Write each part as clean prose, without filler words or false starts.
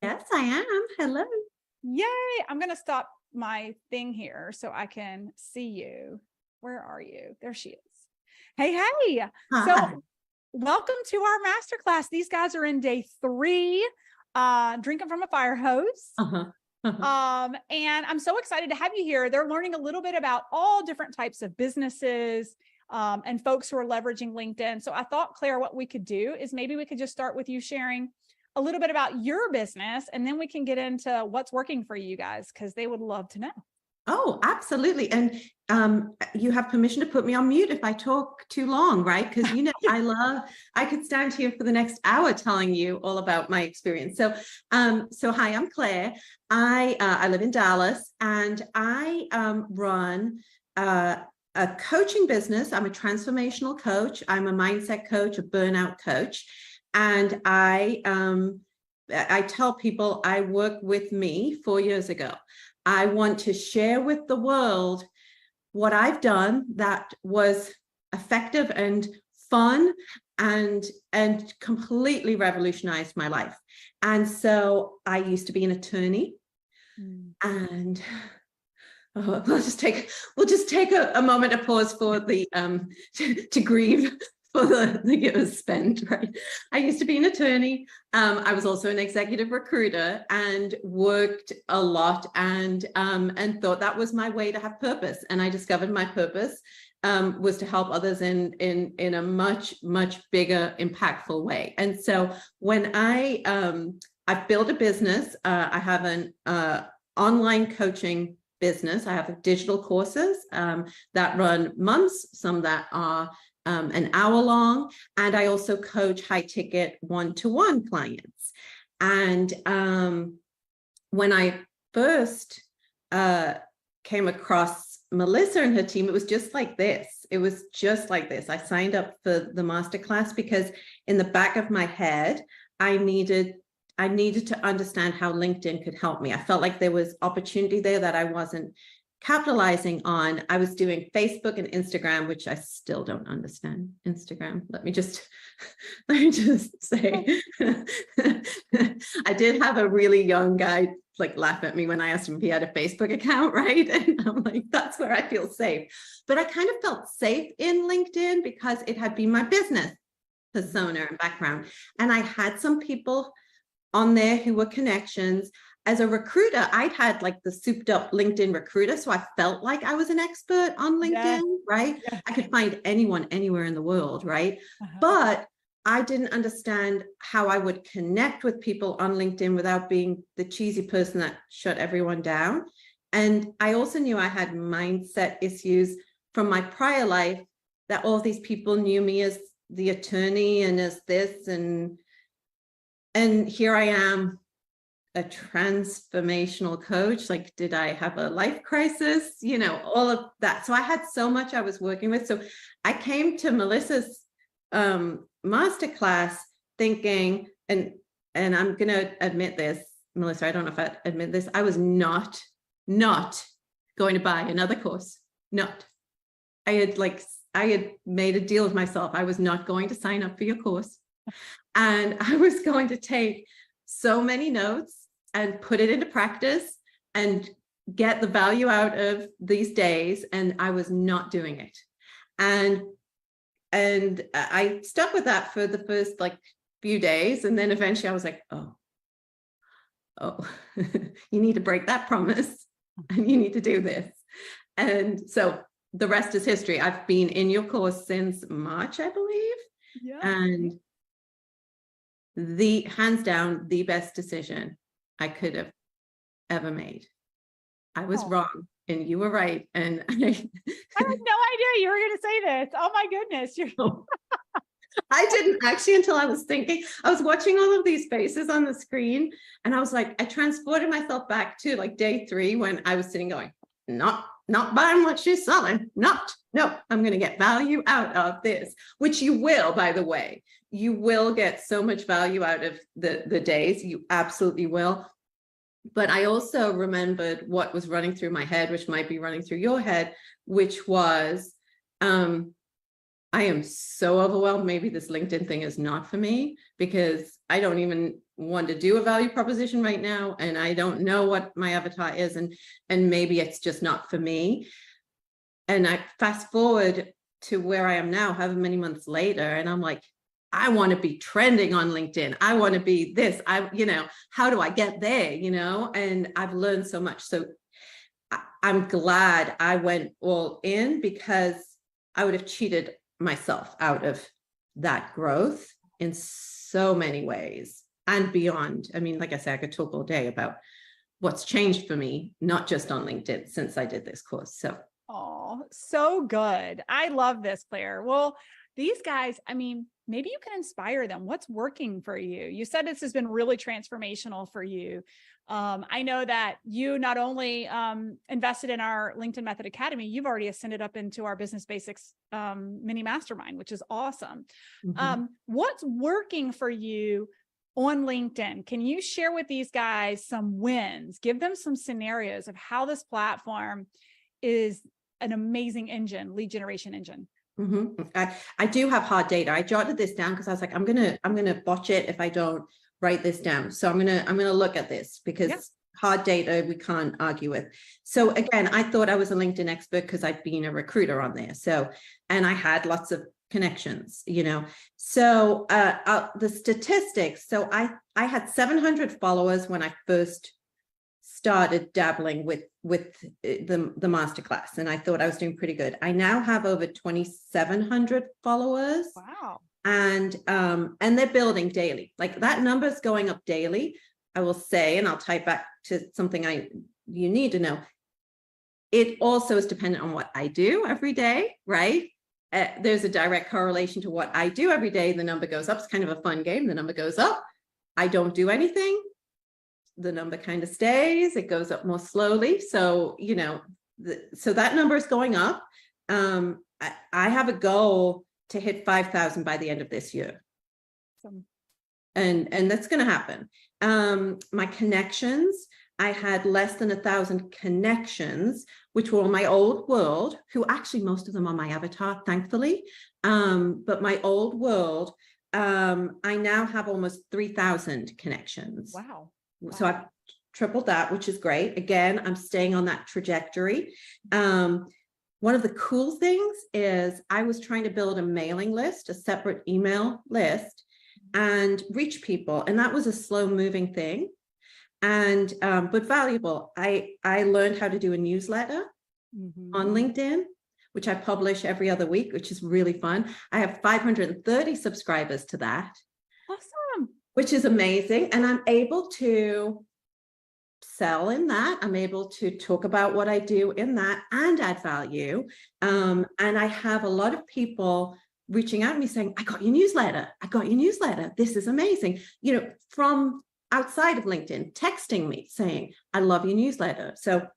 Yes, I am. Hello. Yay! I'm going to stop my thing here so I can see you. Where are you? There she is. Hey, hey. Hi. So, welcome to our masterclass. These guys are in day 3, drinking from a fire hose. Uh-huh. Uh-huh. And I'm so excited to have you here. They're learning a little bit about all different types of businesses and folks who are leveraging LinkedIn. So I thought, Claire, what we could do is maybe we could just start with you sharing a little bit about your business, and then we can get into what's working for you guys, because they would love to know. Oh, absolutely. And you have permission to put me on mute if I talk too long, right? Because I could stand here for the next hour telling you all about my experience. So hi, I'm Claire. I live in Dallas, and I run a coaching business. I'm a transformational coach. I'm a mindset coach, a burnout coach. And I tell people I work with me 4 years ago. I want to share with the world what I've done that was effective and fun and completely revolutionized my life. And so I used to be an attorney, and we'll just take a moment of pause for the to grieve for the years spent, right? I used to be an attorney. I was also an executive recruiter and worked a lot, and thought that was my way to have purpose. And I discovered my purpose was to help others in a much bigger, impactful way. And so when I've built a business, I have an online coaching business. I have digital courses that run months, some that are an hour long, and I also coach high ticket one-to-one clients. And when I first came across Melissa and her team, it was just like this. I signed up for the masterclass because in the back of my head, I needed to understand how LinkedIn could help me. I felt like there was opportunity there that I wasn't capitalizing on. I was doing Facebook and Instagram, which I still don't understand Instagram. Let me just say, I did have a really young guy like laugh at me when I asked him if he had a Facebook account, right? And I'm like, that's where I feel safe. But I kind of felt safe in LinkedIn because it had been my business persona and background. And I had some people on there who were connections. As a recruiter, I'd had like the souped up LinkedIn recruiter. So I felt like I was an expert on LinkedIn, Yes. right? Yes. I could find anyone anywhere in the world, right? Uh-huh. But I didn't understand how I would connect with people on LinkedIn without being the cheesy person that shut everyone down. And I also knew I had mindset issues from my prior life, that all these people knew me as the attorney and as this, and here I am, a transformational coach. Like, did I have a life crisis? All of that. So I had so much I was working with. So I came to Melissa's masterclass thinking, and I'm going to admit this, Melissa, I don't know if I admit this, I was not going to buy another course. Not. I had made a deal with myself. I was not going to sign up for your course. And I was going to take so many notes and put it into practice and get the value out of these days. And I was not doing it. And I stuck with that for the first few days. And then eventually I was like, oh, you need to break that promise and you need to do this. And so the rest is history. I've been in your course since March, I believe. Yeah. And the hands down, the best decision I could have ever made. I was wrong and you were right. And I had no idea you were going to say this. Oh my goodness. I didn't actually, until I was watching all of these faces on the screen, and I was like, I transported myself back to day 3 when I was sitting going, not buying what she's selling. No, I'm going to get value out of this, which you will, by the way. You will get so much value out of the days. You absolutely will. But I also remembered what was running through my head, which might be running through your head, which was I am so overwhelmed. Maybe this LinkedIn thing is not for me because I don't even want to do a value proposition right now. And I don't know what my avatar is. And maybe it's just not for me. And I fast forward to where I am now, however many months later, and I'm like, I want to be trending on LinkedIn. I want to be this. How do I get there? And I've learned so much. So I'm glad I went all in because I would have cheated myself out of that growth in so many ways and beyond. I mean, like I said, I could talk all day about what's changed for me, not just on LinkedIn since I did this course. So. Oh, so good. I love this, Claire. Well, these guys, I mean, maybe you can inspire them. What's working for you? You said this has been really transformational for you. I know that you not only invested in our LinkedIn Method Academy, you've already ascended up into our Business Basics mini mastermind, which is awesome. Mm-hmm. What's working for you on LinkedIn? Can you share with these guys some wins? Give them some scenarios of how this platform is an amazing engine, lead generation engine. Mm-hmm. I do have hard data. I jotted this down because I was like, I'm gonna botch it if I don't write this down. So I'm gonna look at this because hard data we can't argue with. So again, I thought I was a LinkedIn expert because I'd been a recruiter on there. So, and I had lots of connections, So the statistics. So I had 700 followers when I first started dabbling with the masterclass, and I thought I was doing pretty good. I now have over 2,700 followers. Wow. And they're building daily. Like that number is going up daily. I will say, and I'll tie back to something you need to know. It also is dependent on what I do every day, right? There's a direct correlation to what I do every day. The number goes up. It's kind of a fun game. The number goes up. I don't do anything. The number kind of stays. It goes up more slowly. So, so that number is going up. I have a goal to hit 5,000 by the end of this year. Awesome. And that's going to happen. My connections, I had less than 1,000 connections, which were on my old world, who actually most of them are my avatar, thankfully. But my old world, I now have almost 3,000 connections. Wow. So I've tripled that, which is great. Again, I'm staying on that trajectory. One of the cool things is I was trying to build a mailing list, a separate email list, and reach people. And that was a slow moving thing. And but valuable. I learned how to do a newsletter on LinkedIn, which I publish every other week, which is really fun. I have 530 subscribers to that. Awesome. Which is amazing. And I'm able to sell in that. I'm able to talk about what I do in that and add value. And I have a lot of people reaching out to me saying, I got your newsletter. I got your newsletter. This is amazing. From outside of LinkedIn, texting me saying, I love your newsletter. So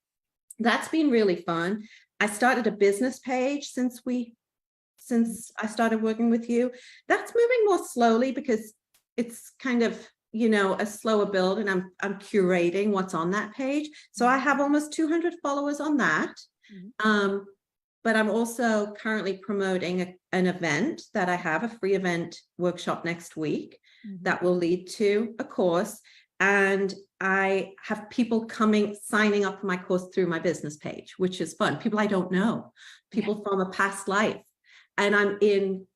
that's been really fun. I started a business page since I started working with you. That's moving more slowly because it's kind of, a slower build, and I'm curating what's on that page. So I have almost 200 followers on that. But I'm also currently promoting an event that I have, a free event workshop next week that will lead to a course. And I have people signing up for my course through my business page, which is fun. People I don't know, people from a past life. And I'm in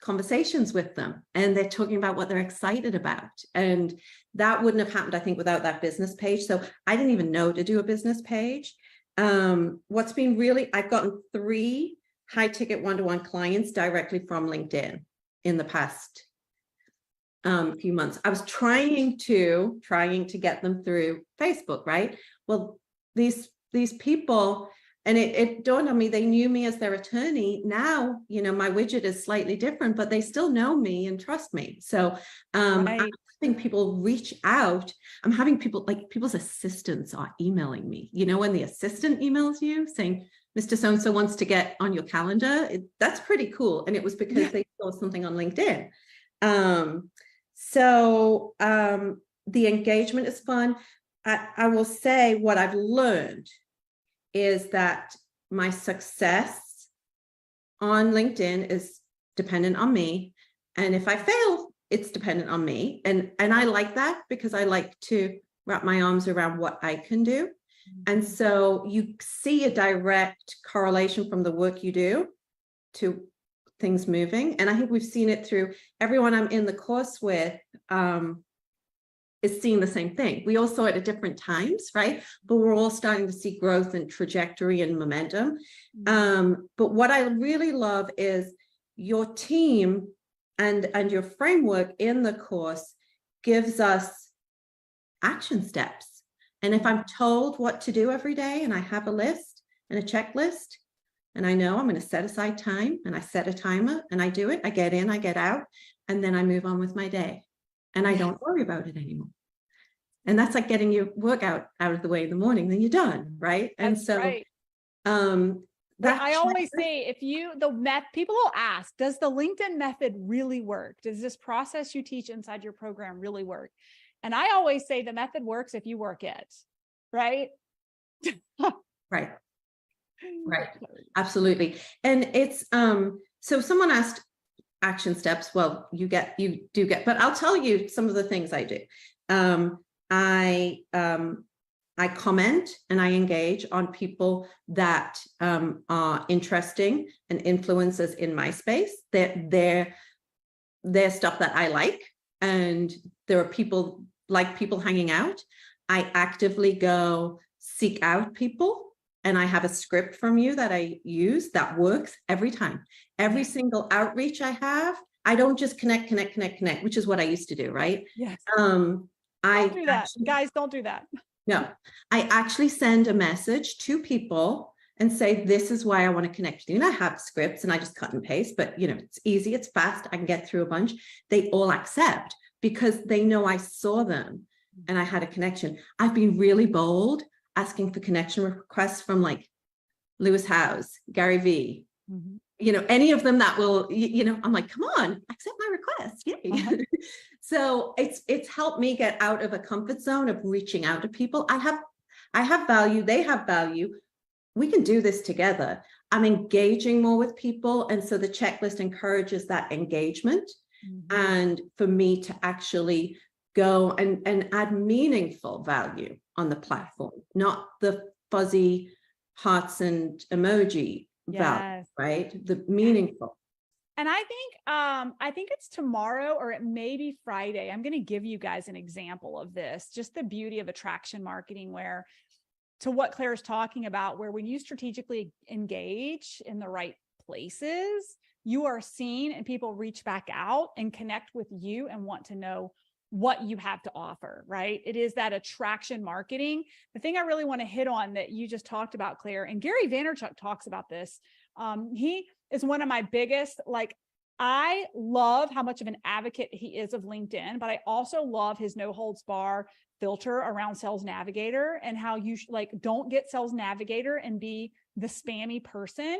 conversations with them and they're talking about what they're excited about. And that wouldn't have happened, I think, without that business page. So I didn't even know to do a business page. What's been I've gotten 3 high ticket one-to-one clients directly from LinkedIn in the past few months. I was trying to get them through Facebook, right? Well, these people, and it dawned on me, they knew me as their attorney. Now, my widget is slightly different, but they still know me and trust me. So I'm having people reach out. I'm having people, like people's assistants are emailing me. When the assistant emails you saying, Mr. So-and-so wants to get on your calendar, that's pretty cool. And it was because they saw something on LinkedIn. So the engagement is fun. I will say what I've learned is that my success on LinkedIn is dependent on me. And if I fail, it's dependent on me. And I like that because I like to wrap my arms around what I can do. And so you see a direct correlation from the work you do to things moving. And I think we've seen it through everyone I'm in the course with is seeing the same thing. We all saw it at different times, right? But we're all starting to see growth and trajectory and momentum. But what I really love is your team and your framework in the course gives us action steps. And if I'm told what to do every day and I have a list and a checklist, and I know I'm going to set aside time and I set a timer and I do it, I get in, I get out, and then I move on with my day and I don't worry about it anymore. And that's like getting your workout out of the way in the morning, then you're done, right? And That's so right. that I always say, if you, people will ask, does the LinkedIn method really work? Does this process you teach inside your program really work? And I always say the method works if you work it, right? Right. Right. Absolutely. And it's, so someone asked action steps. Well, you do get, but I'll tell you some of the things I do. I comment and I engage on people that are interesting and influencers in my space. They're stuff that I like, and there are people hanging out. I actively go seek out people, and I have a script from you that I use that works every time. Every single outreach I have, I don't just connect, which is what I used to do, right? Yes. Don't do that. Guys, don't do that. No, I actually send a message to people and say, this is why I want to connect with you. And I have scripts and I just cut and paste, but it's easy, it's fast, I can get through a bunch. They all accept because they know I saw them and I had a connection. I've been really bold asking for connection requests from like Lewis Howes, Gary Vee, any of them that will, I'm like, come on, accept my request. Yay. So it's helped me get out of a comfort zone of reaching out to people. I have value, they have value. We can do this together. I'm engaging more with people. And so the checklist encourages that engagement. And for me to actually go and add meaningful value on the platform, not the fuzzy hearts and emoji value, right? The meaningful. And I think it's tomorrow or it may be Friday. I'm going to give you guys an example of this, just the beauty of attraction marketing, where to what Claire's talking about, where when you strategically engage in the right places, you are seen and people reach back out and connect with you and want to know what you have to offer, right? It is that attraction marketing. The thing I really want to hit on that you just talked about, Claire, and Gary Vaynerchuk talks about this. He is one of my biggest, I love how much of an advocate he is of LinkedIn, but I also love his no holds bar filter around Sales Navigator and how you don't get Sales Navigator and be the spammy person.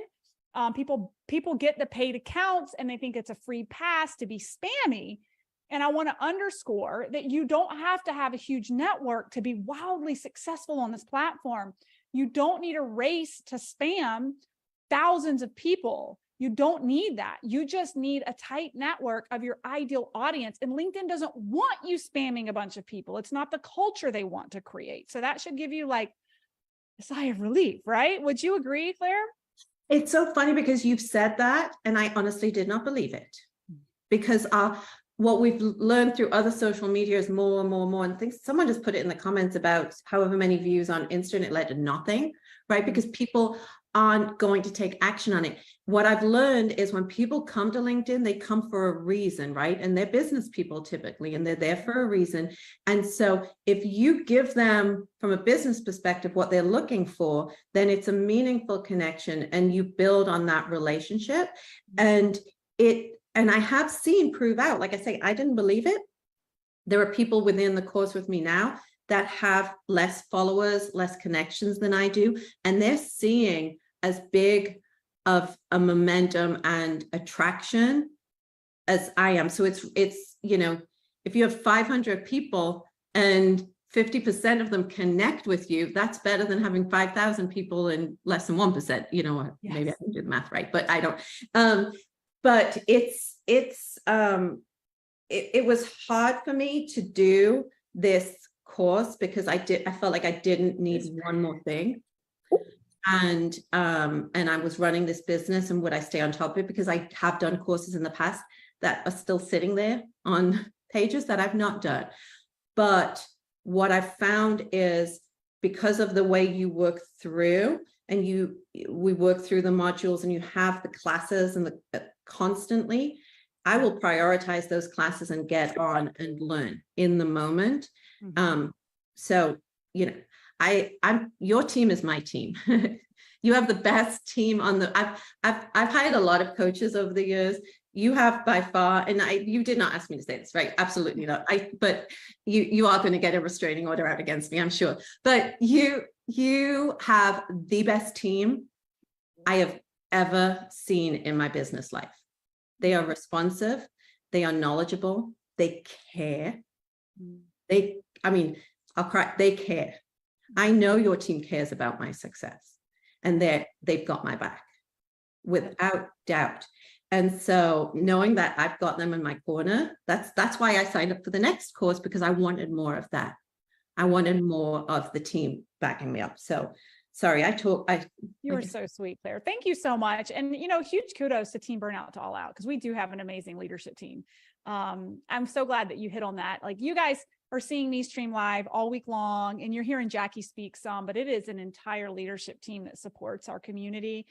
People get the paid accounts and they think it's a free pass to be spammy. And I want to underscore that you don't have to have a huge network to be wildly successful on this platform. You don't need a race to spam thousands of people. You don't need that. You just need a tight network of your ideal audience. And LinkedIn doesn't want you spamming a bunch of people. It's not the culture they want to create. So that should give you a sigh of relief, right? Would you agree, Claire? It's so funny because you've said that, and I honestly did not believe it. Because what we've learned through other social media is more and more. And I think someone just put it in the comments about however many views on Insta and it led to nothing, right? Because people aren't going to take action on it. What I've learned is when people come to LinkedIn, they come for a reason, right? And they're business people typically, and they're there for a reason. And so if you give them from a business perspective what they're looking for, then it's a meaningful connection and you build on that relationship. And I have seen prove out, like I say, I didn't believe it. There are people within the course with me now that have less followers, less connections than I do, and they're seeing as big of a momentum and attraction as I am. So it's if you have 500 people and 50% of them connect with you, that's better than having 5,000 people and less than 1%. You know what? Yes. Maybe I can do the math right, but I don't. but it was hard for me to do this course because I felt like I didn't need one more thing. And I was running this business, and would I stay on top of it? Because I have done courses in the past that are still sitting there on pages that I've not done. But what I've found is, because of the way you work through, and we work through the modules, and you have the classes and the constantly, I will prioritize those classes and get on and learn in the moment. So, you know, I'm your team is my team. You have the best team on the, I've hired a lot of coaches over the years. You have by far, and you did not ask me to say this, right? Absolutely not. But you are going to get a restraining order out against me, I'm sure. But you have the best team I have ever seen in my business life. They are responsive. They are knowledgeable. They care. I'll cry. They care. I know your team cares about my success, and they've got my back without doubt. And so knowing that I've got them in my corner, that's why I signed up for the next course, because I wanted more of that. I wanted more of the team backing me up. So sorry, You are so sweet, Claire. Thank you so much. And, you know, huge kudos to Team Burnout to All Out, because we do have an amazing leadership team. I'm so glad that you hit on that. Like, you guys are seeing me stream live all week long, and you're hearing Jackie speak some, but it is an entire leadership team that supports our community.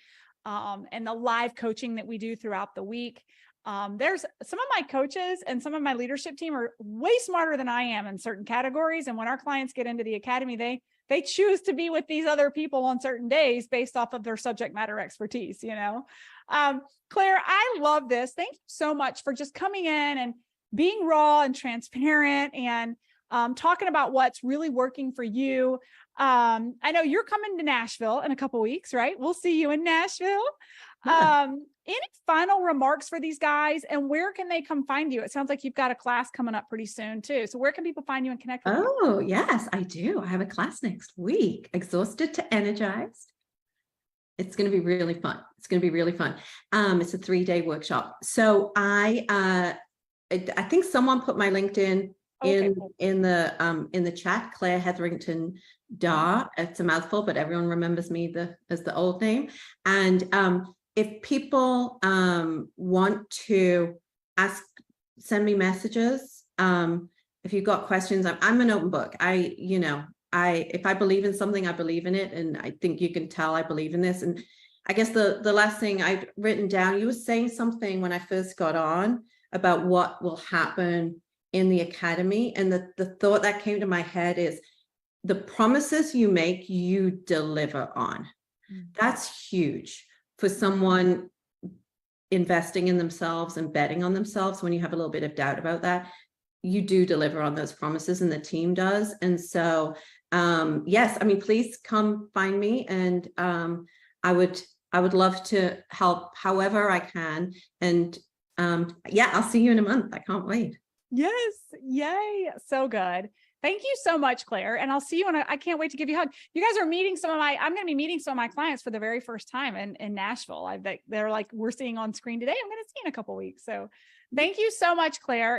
And the live coaching that we do throughout the week. There's some of my coaches and some of my leadership team are way smarter than I am in certain categories. And when our clients get into the academy, they choose to be with these other people on certain days based off of their subject matter expertise, you know. Claire, I love this. Thank you so much for just coming in and being raw and transparent, and talking about what's really working for you. I know you're coming to Nashville in a couple of weeks, right? We'll see you in Nashville. Any final remarks for these guys, and where can they come find you? It sounds like you've got a class coming up pretty soon too. So where can people find you and connect with you? Oh, yes, I do. I have a class next week, Exhausted to Energized. It's going to be really fun. It's going to be really fun. It's a 3-day workshop. So I think someone put my LinkedIn in the chat, Claire Hetherington Dar. It's a mouthful, but everyone remembers me as the old name. And if people want to send me messages. If you've got questions, I'm an open book. If I believe in something, I believe in it. And I think you can tell I believe in this. And I guess the last thing I've written down, you were saying something when I first got on about what will happen in the academy. And the thought that came to my head is, the promises you make, you deliver on. That's huge for someone investing in themselves and betting on themselves. When you have a little bit of doubt about that, you do deliver on those promises, and the team does. And so, yes, I mean, please come find me, and I would love to help however I can. And yeah, I'll see you in a month. I can't wait. Yes. Yay. So good. Thank you so much, Claire. And I'll see you. I can't wait to give you a hug. You guys are meeting I'm going to be meeting some of my clients for the very first time in Nashville. They're like, we're seeing on screen today. I'm going to see in a couple of weeks. So thank you so much, Claire.